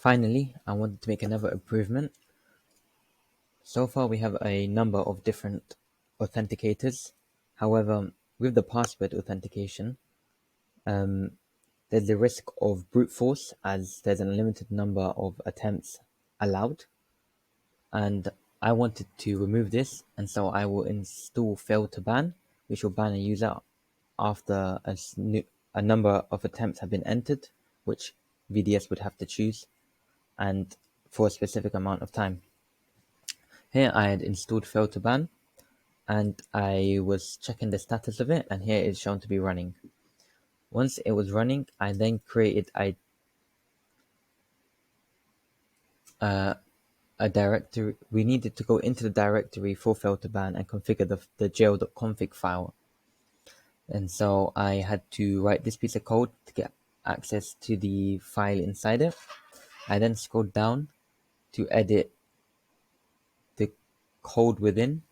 Finally, I wanted to make another improvement. So far we have a number of different authenticators. However, with the password authentication, there's the risk of brute force as there's an unlimited number of attempts allowed. And I wanted to remove this, and so I will install Fail2Ban, which will ban a user after a number of attempts have been entered, which VDS would have to choose, and for a specific amount of time. Here I had installed Fail2Ban, and I was checking the status of it, and here it's shown to be running. Once it was running, I then created a directory. We needed to go into the directory for Fail2Ban and configure the jail.config file. And so I had to write this piece of code to get access to the file inside it. I then scrolled down to edit the code within.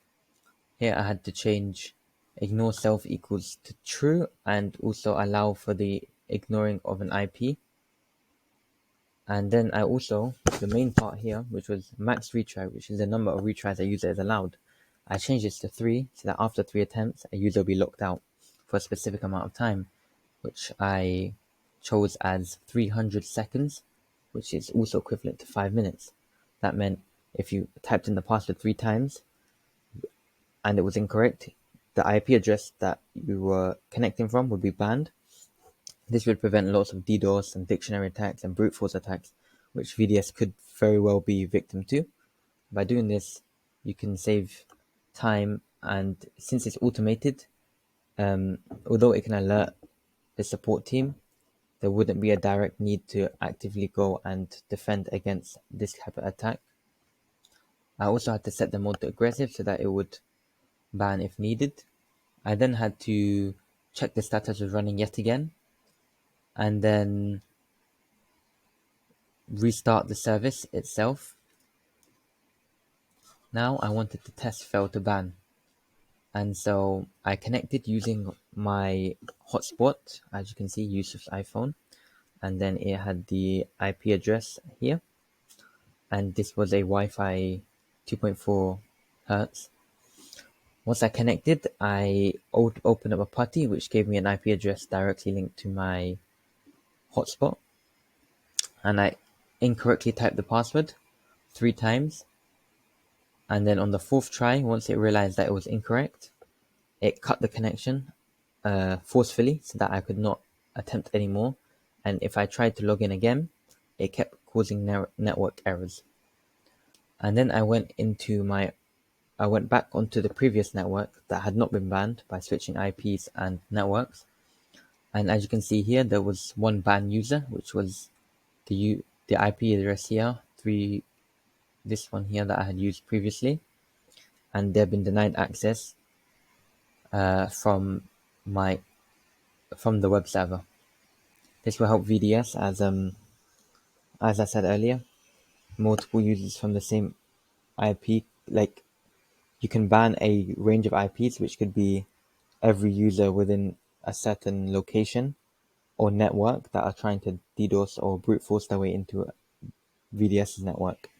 Here I had to change ignore self equals to true and also allow for the ignoring of an IP. And then I also, the main part here, which was max retry, which is the number of retries a user is allowed, I changed this to 3 so that after 3 attempts, a user will be locked out for a specific amount of time, which I chose as 300 seconds, which is also equivalent to 5 minutes. That meant if you typed in the password 3 times and it was incorrect, the IP address that you were connecting from would be banned. This would prevent lots of DDoS and dictionary attacks and brute force attacks, which VDS could very well be victim to. By doing this, you can save time, and since it's automated, although it can alert the support team, there wouldn't be a direct need to actively go and defend against this type of attack. I also had to set the mode to aggressive so that it would ban if needed. I then had to check the status was running yet again, and then restart the service itself. Now I wanted to test Fail2Ban, and so I connected using my hotspot, as you can see, Yusuf's iPhone, and then it had the IP address here, and this was a Wi-Fi 2.4 Hertz. Once I connected, I opened up a putty which gave me an IP address directly linked to my hotspot, and I incorrectly typed the password 3 times, and then on the 4th try, once it realized that it was incorrect, it cut the connection forcefully so that I could not attempt anymore, and if I tried to log in again, it kept causing network errors. And then I went back onto the previous network that had not been banned by switching IPs and networks, and as you can see here, there was one banned user, which was the IP address here, this one here that I had used previously, and they've been denied access from the web server. This will help VDS as I said earlier, multiple users from the same IP, like you can ban a range of IPs, which could be every user within a certain location or network that are trying to DDoS or brute force their way into VDS's network.